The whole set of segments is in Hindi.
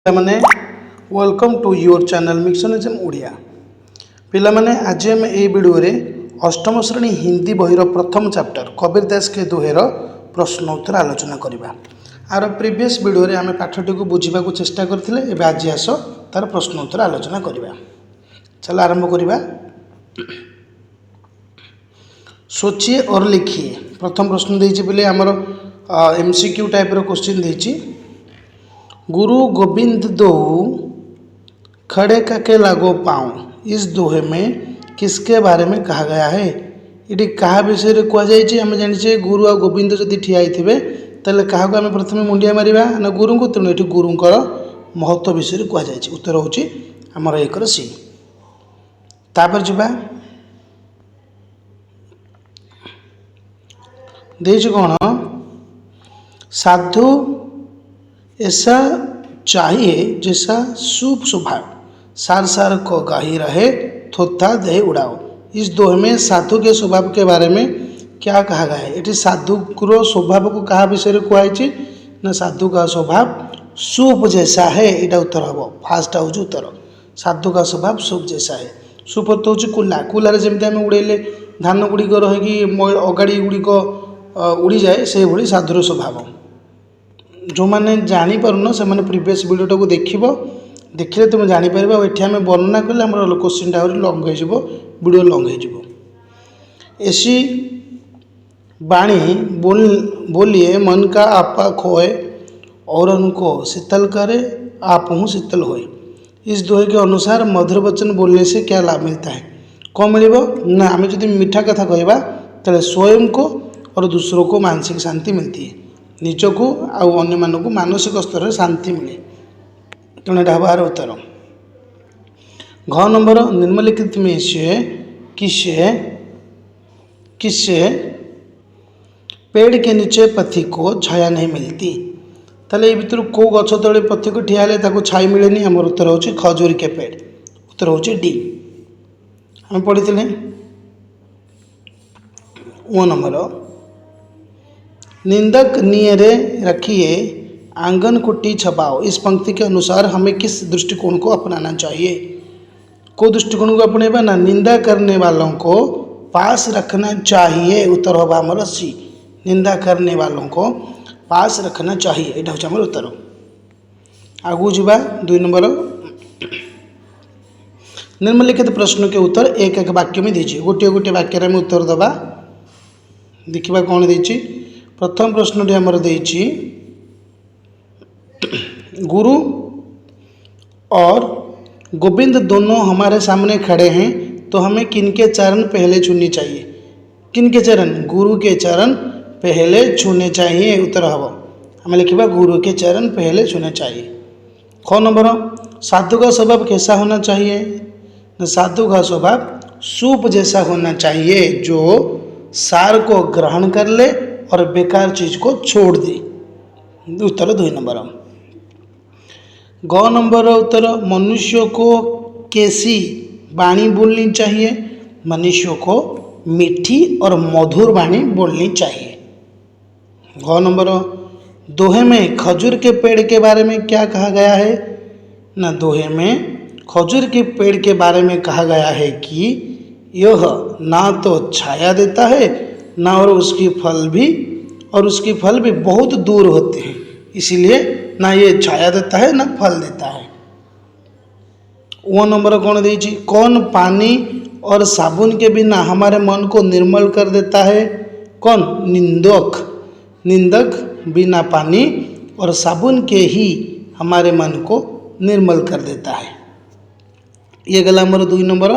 मैंने वेलकम टू योर चैनल मिक्सनिज्म ओडिया पिला माने आज आम ये वीडियो रे अष्टम श्रेणी हिंदी बहीर प्रथम चैप्टर कबीर दास के दोहेर प्रश्न उत्तर आलोचना करवा। आर प्रीवियस वीडियो रे आम पाठटी को बुझा चेष्टा करते आज आस तार प्रश्न उत्तर आलोचना करवा। चल आरंभ करवा। सोचिए और लिखिए। प्रथम प्रश्न देछि बोले आमर एमसीक्यू टाइप रो क्वेश्चन देछि। गुरु गोविंद दो खड़े करके लागो पाऊँ, इस दोहे में किसके बारे में कहा गया है? ये क्या विषय कहुई आम जाने गुरु और गोविंद जदि ठिया थे तेल क्या आम प्रथम मुंडिया मारिबा ना गुरु को। तेणु ये गुरुंर महत्व विषय कहुई। उत्तर हूँ आमर एक सी। तापर जा देश कौन साधु ऐसा चाहिए जैसा शुभ स्वभाव, सार सार को गाही रहे थोथा दे उड़ाओ। इस दोहे में साधु के स्वभाव के बारे में क्या कहा गया है? ये साधु को स्वभाव को कहा विषय कहुई ना साधु का स्वभाव सूप जैसा है। यहाँ उत्तर हम फास्ट हूँ उत्तर। साधु का स्वभाव सूप जैसा है। सूप तो हूँ कुला। कुलार जमी आम उड़ेले धान गुड़िक रहीकि अगाड़ी गुड़िक उड़ी जाए से भाई साधुर स्वभाव। जो मैंने जानीपारुन से प्रीवियस वीडियो को देखिले तुम जापर। ये आम वर्णना कले आम क्वेश्चन टा लंग हो वीडियो लंग हो। ऐसी वाणी बोलिए मन का आपा खोए और उनको शीतल करे आप हूँ शीतल होए। इस दोहे के अनुसार मधुर वचन बोलने से क्या लाभ मिलता है? कौन मिल ना आम जो मीठा कथा कहवा तेल स्वयं को और दूसरों को मानसिक शांति मिलती है, निजको आउ अन्य मानक मानसिक स्तर में शांति मिले। तेणु यहाँ बाहर उत्तर। घ नंबर निम्नलिखित में से किससे पेड़ के नीचे पथी को छाया नहीं मिलती? ताले ये भितर को गछ तले पथी को ठिया हेले छाई मिलेनी? आम उत्तर हूँ खजूरी के पेड़। उत्तर हूँ डी। आम पढ़ी ओ नंबर निंदक नियरे रखिए आंगन कुट्टी छपाओ। इस पंक्ति के अनुसार हमें किस दृष्टिकोण को अपनाना चाहिए? को दृष्टिकोण को अपनेबा ना निंदा करने वालों को पास रखना चाहिए। उत्तर होगा हमारा सी। निंदा करने वालों को पास रखना चाहिए। यहाँ हूँ हमारे उत्तर। आगू जा 2 नंबर निम्नलिखित प्रश्न के उत्तर एक एक वाक्य में दीजिए। गोटे गोटे वाक्य में उत्तर दबा। देखा कौन देछि। प्रथम प्रश्न आमर देछि गुरु और गोविंद दोनों हमारे सामने खड़े हैं तो हमें किनके चरण पहले छूने चाहिए? किनके चरण? गुरु के चरण पहले छूने चाहिए। उत्तर हम हमें लिखा गुरु के चरण पहले छूने चाहिए। ख नंबर साधु का स्वभाव कैसा होना चाहिए? साधु का स्वभाव सूप जैसा होना चाहिए जो सार को ग्रहण कर ले और बेकार चीज को छोड़ दे। उत्तर 2 नंबर। ग नंबर उत्तर मनुष्य को कैसी वाणी बोलनी चाहिए? मनुष्य को मीठी और मधुर वाणी बोलनी चाहिए। ग नंबर दोहे में खजूर के पेड़ के बारे में क्या कहा गया है? ना दोहे में खजूर के पेड़ के बारे में कहा गया है कि यह ना तो छाया देता है ना और उसकी फल भी बहुत दूर होते हैं, इसीलिए ना ये छाया देता है ना फल देता है। वो नंबर कौन दीजिए? कौन पानी और साबुन के बिना हमारे मन को निर्मल कर देता है? कौन? निंदक। निंदक बिना पानी और साबुन के ही हमारे मन को निर्मल कर देता है। ये गला मोर 2 नंबर।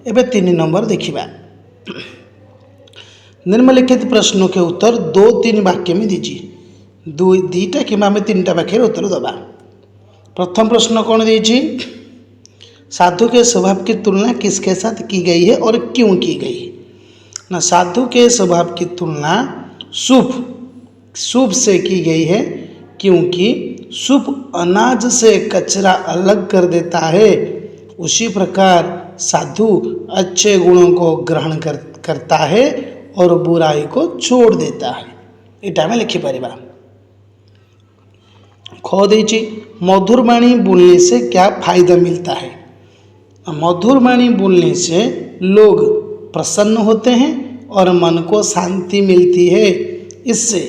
एवं 3 नंबर देखिबा। निम्नलिखित प्रश्नों के उत्तर 2-3 वाक्य में दीजिए। 2टा कि 3टा वाक्य उत्तर दबा। प्रथम प्रश्न कौन दीजिए? साधु के स्वभाव की तुलना किसके साथ की गई है और क्यों की गई है? ना साधु के स्वभाव की तुलना सूप से की गई है क्योंकि सूप अनाज से कचरा अलग कर देता है। उसी प्रकार साधु अच्छे गुणों को ग्रहण करता है और बुराई को छोड़ देता है। इटा में लिखिपर। ख देची मधुर वाणी बोलने से क्या फायदा मिलता है। मधुर वाणी बोलने से लोग प्रसन्न होते हैं और मन को शांति मिलती है। इससे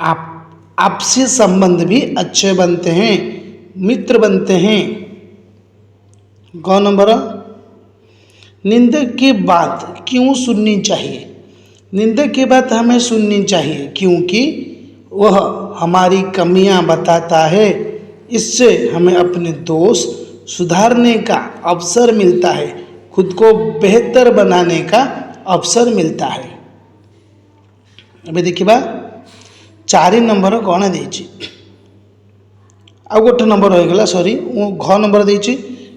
आपसी संबंध भी अच्छे बनते हैं, मित्र बनते हैं। ग नंबर निंदक की बात क्यों सुननी चाहिए। निंदक की बात हमें सुननी चाहिए क्योंकि वह हमारी कमियां बताता है। इससे हमें अपने दोष सुधारने का अवसर मिलता है, खुद को बेहतर बनाने का अवसर मिलता है। अभी देखिए 4 नंबर कौन देछि आ गोटे नंबर हो गला सॉरी वो घ नंबर देछि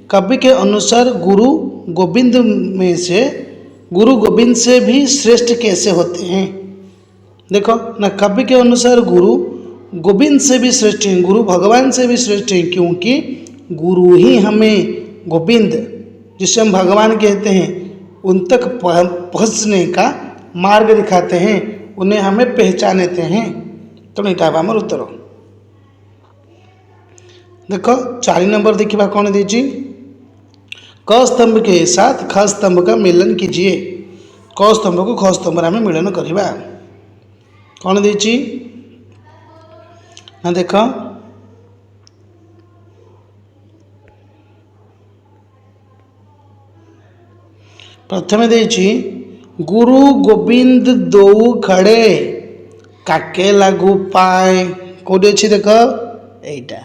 कवि के अनुसार गुरु गोविंद से भी श्रेष्ठ कैसे होते हैं। देखो ना कवि के अनुसार गुरु गोविंद से भी श्रेष्ठ हैं, गुरु भगवान से भी श्रेष्ठ हैं क्योंकि गुरु ही हमें गोविंद जिसे हम भगवान कहते हैं उन तक पहुँचने का मार्ग दिखाते हैं, उन्हें हमें पहचानते हैं। तो नहीं टाइप आमर उत्तर देखो 4 नंबर देखिए कौन दीजिए क स्तंभ के साथ ख स्तंभ का मिलन कीजिए। क स्तंभ को ख स्तंभ में मिलन करवा कौन दीजिए ना देख प्रथम देछि गुरु गोविंद दो खड़े काके लागू पाए कौटी अच्छी देख यहीटा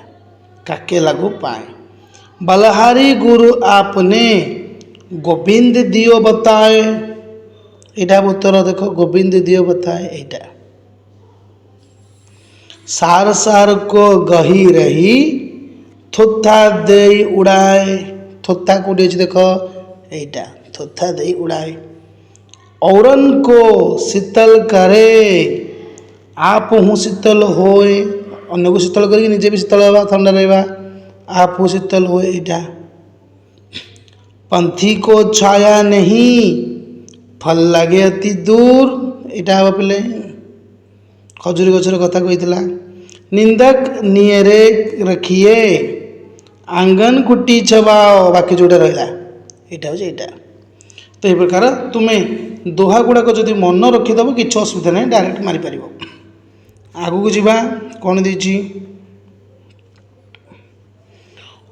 काके लागू पाए बलहारी गुरु आपने गोविंद दियो बताए यहाँ उत्तर देखो गोविंद दियो बताए यहाँ सार सार को गही रही थोथा दे उड़ाए थोथा कौटी अच्छी देख यहाँ थोथा दे उड़ाए औरन को शीतल करे आप हूँ शीतल होए अन्य को शीतल करके निजे भी शीतल होगा ठंडा रहेगा आप हूँ शीतल होए इटा पंथी को छाया नहीं फल लगे अति दूर इटा पे खजुरी गचर कथा कही निंदक नियरे रखिए आंगन कुटी छबाओ बाकी जोटा रहा यहाँ हूँ यहाँ तो ये प्रकार तुम्हें दोहा गुड़ाक जब मन रखीदेव किसी असुविधा नहीं डायरेक्ट मारिपार। आगू को जीवा कौन दीजिए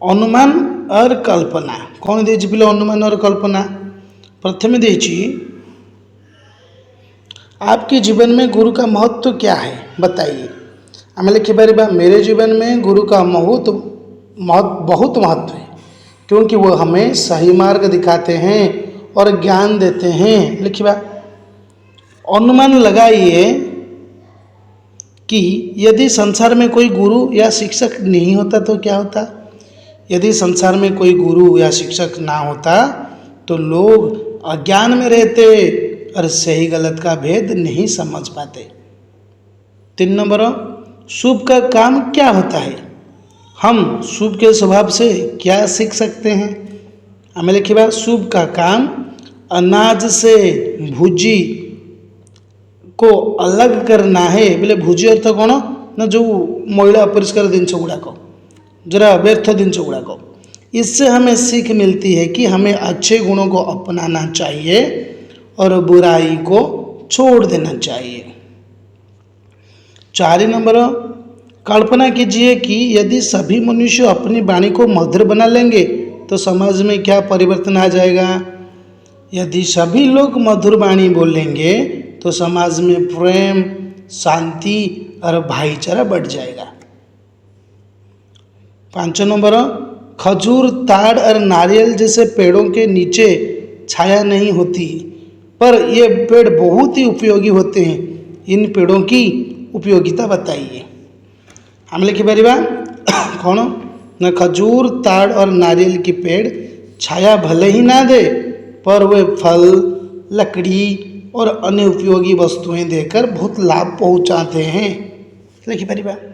अनुमान और कल्पना कौन दीजिए पिले अनुमान और कल्पना प्रथम दीजिए आपके जीवन में गुरु का महत्व क्या है बताइए। आम लिखिपार मेरे जीवन में गुरु का बहुत महत्व है क्योंकि वो हमें सही मार्ग दिखाते हैं और ज्ञान देते हैं। लिखिए अनुमान लगाइए कि यदि संसार में कोई गुरु या शिक्षक नहीं होता तो क्या होता। यदि संसार में कोई गुरु या शिक्षक ना होता तो लोग अज्ञान में रहते और सही गलत का भेद नहीं समझ पाते। 3 नंबर शुभ का काम क्या होता है। हम शुभ के स्वभाव से क्या सीख सकते हैं। हमें लिखिए शुभ का काम अनाज से भुजी को अलग करना है। बोले भुजी अर्थ कौन ना जो मैला अपरिष्कार जिनस गुड़ाक जरा व्यर्थ जिनस गुड़ाक इससे हमें सीख मिलती है कि हमें अच्छे गुणों को अपनाना चाहिए और बुराई को छोड़ देना चाहिए। 4 नंबर कल्पना कीजिए कि यदि सभी मनुष्य अपनी वाणी को मधुर बना लेंगे तो समाज में क्या परिवर्तन आ जाएगा। यदि सभी लोग मधुर वाणी बोलेंगे तो समाज में प्रेम शांति और भाईचारा बढ़ जाएगा। 5 नंबर खजूर ताड़ और नारियल जैसे पेड़ों के नीचे छाया नहीं होती पर ये पेड़ बहुत ही उपयोगी होते हैं। इन पेड़ों की उपयोगिता बताइए। हम लिखिपार कौन ना खजूर ताड़ और नारियल की पेड़ छाया भले ही ना दे पर वे फल लकड़ी और अन्य उपयोगी वस्तुएं देकर बहुत लाभ पहुंचाते हैं। लिखिपार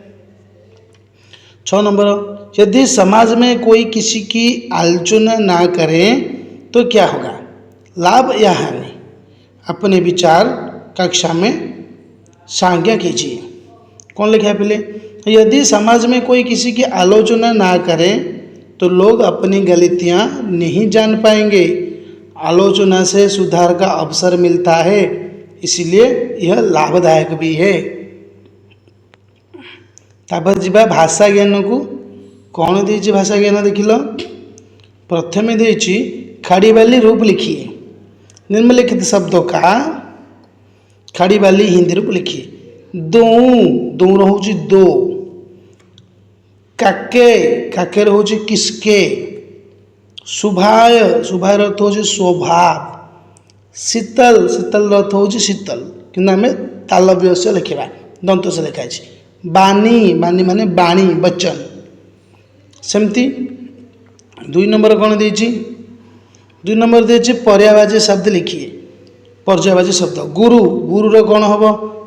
6 नंबर यदि समाज में कोई किसी की आलोचना ना करे तो क्या होगा, लाभ या हानि। अपने विचार कक्षा में साझा कीजिए। कौन लिखा है पहले यदि समाज में कोई किसी की आलोचना ना करे तो लोग अपनी गलतियां नहीं जान पाएंगे। आलोचना से सुधार का अवसर मिलता है, इसलिए यह लाभदायक भी है। तापर जीवा भाषा ज्ञान को कौन देछि भाषा ज्ञान देखिल। प्रथमे देछि खाड़ी बाली रूप लिखिए। निम्नलिखित शब्दों का खाड़ी बाली हिंदी रूप लिखिए। दो दो रहुछि दो, काके काके रहुछि किसके, शुभाय शुभाय अर्थ होछि स्वभाव, शीतल शीतल अर्थ होछि शीतल कि आम तालव्य से लिखा दंत से लिखा है। बानी बानी माने बाणी वचन। सेमती 2 नंबर कौन देछि 2 नंबर देछि पर्यायवाची शब्द लिखिए। पर्यायवाची शब्द गुरु गुरु रो कौन हम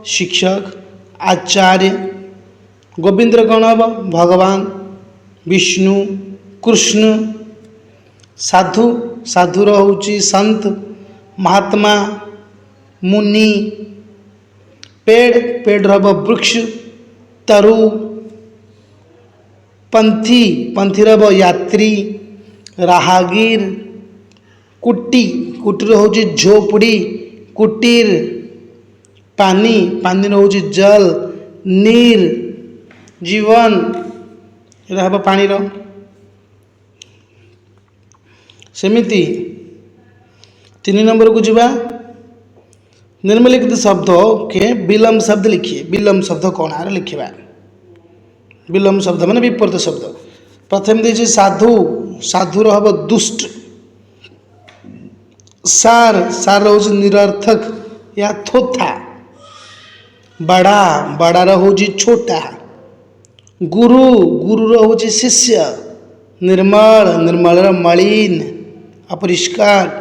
शिक्षक आचार्य। गोविंद्र कौन हम भगवान विष्णु कृष्ण। साधु साधु होउची संत महात्मा मुनि। पेड़ पेड़ रब वृक्ष तरु। पंथी पंथी रब यात्री राहगीर। कुटी कुटीर होउची झोपड़ी कुटीर। पानी पानी होउची जल नीर जीवन हम पानी रो। सेमिति 3 नंबर को जीवा। निम्नलिखित शब्द के विलम्ब शब्द लिखिए। विलम्ब शब्द कौन आर लिखिबा। विलम्ब शब्द माने विपरीत शब्द। प्रथम देछि साधु साधु हम दुष्ट। सार सार होछि निरर्थक या थोथा। बड़ा बड़ा होछि छोटा। गुरु गुरु होछि शिष्य। निर्मल निर्मल मलिन अपरिष्कार।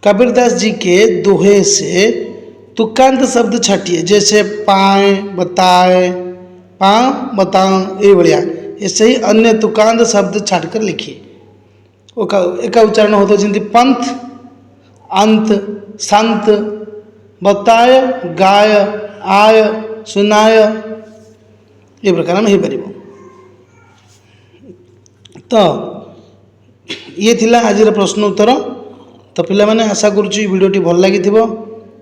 कबीरदास जी के दोहे से तुकांत शब्द छाटिए, जैसे पाए बताए पाँ बताओ ये बढ़िया। ऐसे ही अन्य तुकांत शब्द छाटकर लिखिए। एक उच्चारण होता है जमी पंथ अंत संत बताय गाय आय सुनाय ये प्रकार में हो पार। तो ये थिला आज प्रश्न उत्तर। तो पिला माने आशा करुच्ची वीडियोटी भल लगी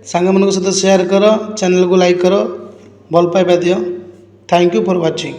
सांग मान सहित शेयर कर, चैनल को लाइक कर, भल पाइबा दियो। Thank you for watching.